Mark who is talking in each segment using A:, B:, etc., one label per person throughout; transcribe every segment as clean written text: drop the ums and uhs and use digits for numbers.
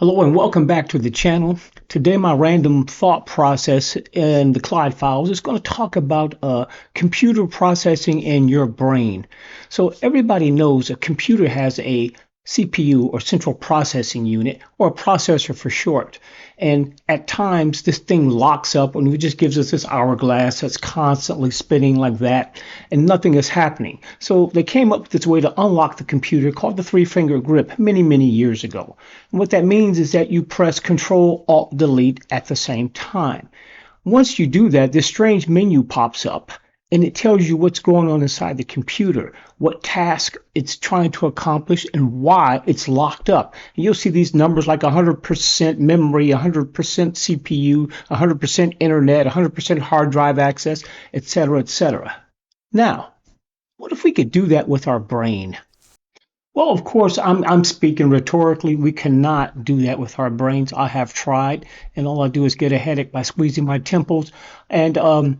A: Hello and welcome back to the channel. Today my random thought process in the Clyde files is going to talk about computer processing in your brain. So everybody knows a computer has a CPU or central processing unit or a processor for short. And at times this thing locks up and it just gives us this hourglass that's constantly spinning like that and nothing is happening. So they came up with this way to unlock the computer called the three-finger grip many years ago. And what that means is that you press Control Alt Delete at the same time. Once you do that, this strange menu pops up and it tells you what's going on inside the computer, what task it's trying to accomplish, and why it's locked up. And you'll see these numbers like 100% memory, 100% CPU, 100% internet, 100% hard drive access, etc., etc. Now, what if we could do that with our brain? Well, of course, I'm speaking rhetorically. We cannot do that with our brains. I have tried, and all I do is get a headache by squeezing my temples, and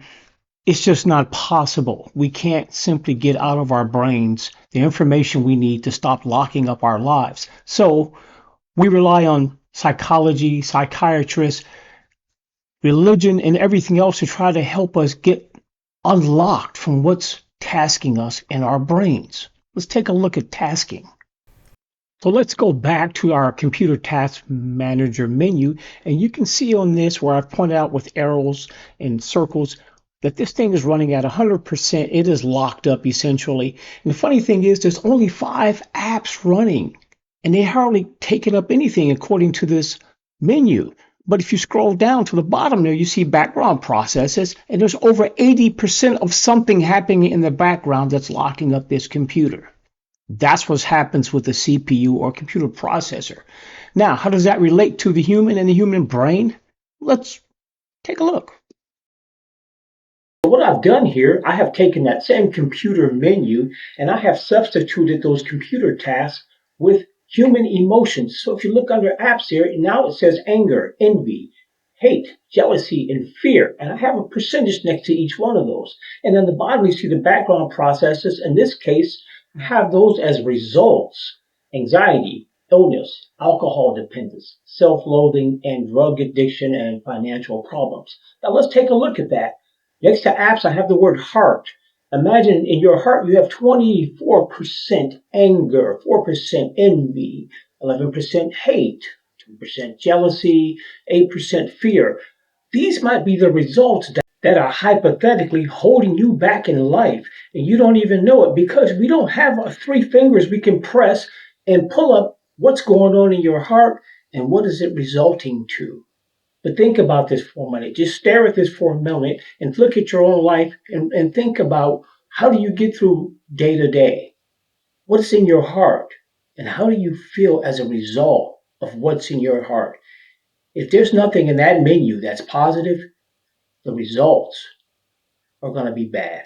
A: it's just not possible. We can't simply get out of our brains the information we need to stop locking up our lives. So we rely on psychology, psychiatrists, religion, and everything else to try to help us get unlocked from what's tasking us in our brains. Let's take a look at tasking. So let's go back to our computer task manager menu, and you can see on this where I've pointed out with arrows and circles that this thing is running at 100%. It is locked up essentially. And the funny thing is there's only 5 apps running and they hardly taken up anything according to this menu. But if you scroll down to the bottom there, you see background processes, and there's over 80% of something happening in the background that's locking up this computer. That's what happens with the CPU or computer processor. Now, how does that relate to the human and the human brain? Let's take a look. What I've done here, I have taken that same computer menu and I have substituted those computer tasks with human emotions. So if you look under apps here, now it says anger, envy, hate, jealousy, and fear. And I have a percentage next to each one of those. And on the bottom, you see the background processes. In this case, I have those as results: anxiety, illness, alcohol dependence, self-loathing, and drug addiction and financial problems. Now let's take a look at that. Next to apps, I have the word heart. Imagine in your heart you have 24% anger, 4% envy, 11% hate, 2% jealousy, 8% fear. These might be the results that are hypothetically holding you back in life, and you don't even know it because we don't have 3 fingers we can press and pull up what's going on in your heart and what is it resulting to. But think about this for a minute. Just stare at this for a moment and look at your own life and think about, how do you get through day to day? What's in your heart? And how do you feel as a result of what's in your heart? If there's nothing in that menu that's positive, the results are going to be bad.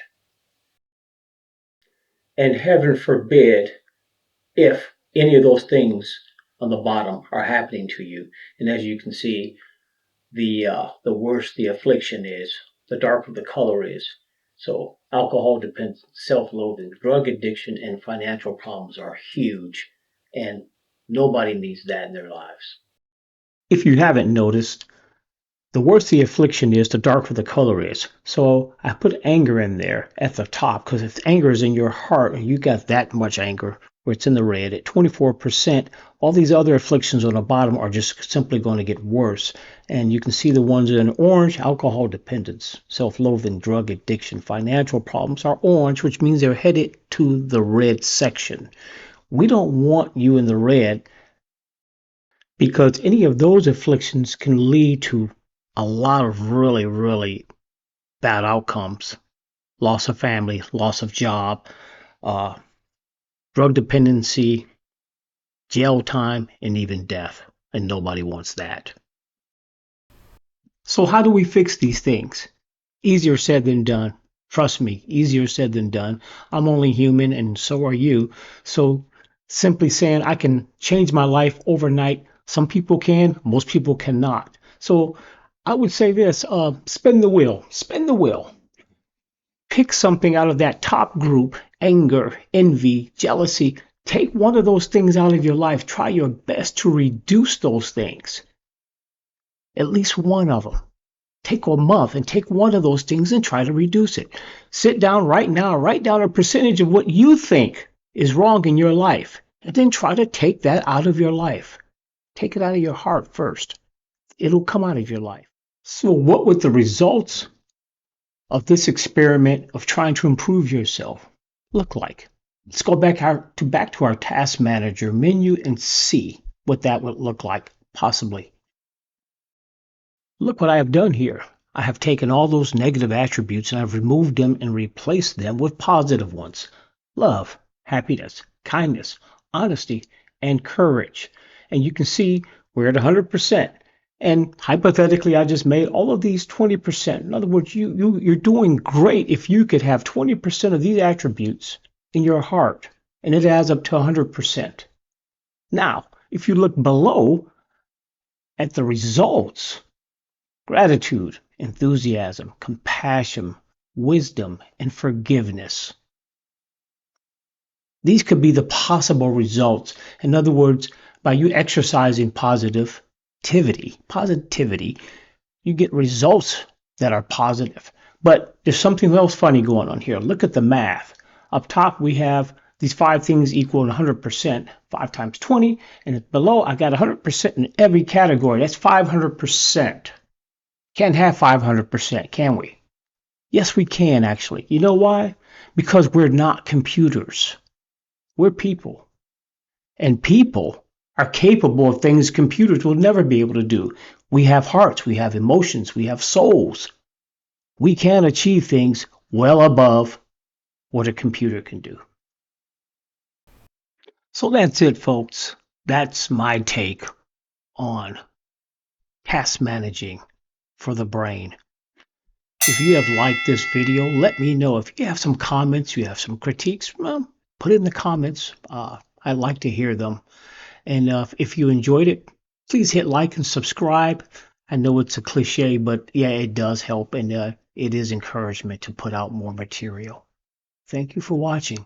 A: And heaven forbid if any of those things on the bottom are happening to you. And as you can see, the worse the affliction is, the darker the color is. So alcohol dependence, self-loathing, drug addiction, and financial problems are huge, and nobody needs that in their lives. If you haven't noticed, the worse the affliction is, the darker the color is. So I put anger in there at the top, because if anger is in your heart and you got that much anger, where it's in the red at 24%, all these other afflictions on the bottom are just simply going to get worse. And you can see the ones in orange: alcohol dependence, self-loathing, drug addiction, financial problems are orange, which means they're headed to the red section. We don't want you in the red, because any of those afflictions can lead to a lot of really bad outcomes: loss of family, loss of job, drug dependency, jail time, and even death. And nobody wants that. So how do we fix these things? Easier said than done. Trust me, easier said than done. I'm only human and so are you. So simply saying I can change my life overnight, some people can, most people cannot. So I would say this: spin the wheel. Spin the wheel. Pick something out of that top group: anger, envy, jealousy. Take one of those things out of your life. Try your best to reduce those things. At least one of them. Take a month and take one of those things and try to reduce it. Sit down right now, write down a percentage of what you think is wrong in your life, and then try to take that out of your life. Take it out of your heart first. It'll come out of your life. So what would the results of this experiment of trying to improve yourself look like? Let's go back to our task manager menu and see what that would look like, possibly. Look what I have done here. I have taken all those negative attributes and I've removed them and replaced them with positive ones. Love, happiness, kindness, honesty, and courage. And you can see we're at 100%. And hypothetically, I just made all of these 20%. In other words, you're doing great if you could have 20% of these attributes in your heart, and it adds up to 100%. Now, if you look below at the results, gratitude, enthusiasm, compassion, wisdom, and forgiveness. These could be the possible results. In other words, by you exercising positivity, you get results that are positive. But there's something else funny going on here. Look at the math. Up top, we have these 5 things equal 100%, 5 times 20. And below, I got 100% in every category. That's 500%. Can't have 500%, can we? Yes, we can, actually. You know why? Because we're not computers. We're people. And people are capable of things computers will never be able to do. We have hearts, we have emotions, we have souls. We can achieve things well above what a computer can do. So that's it, folks. That's my take on task managing for the brain. If you have liked this video, let me know. If you have some comments, you have some critiques, well, put it in the comments. I like to hear them. And if you enjoyed it, please hit like and subscribe. I know it's a cliche, but yeah, it does help. And it is encouragement to put out more material. Thank you for watching.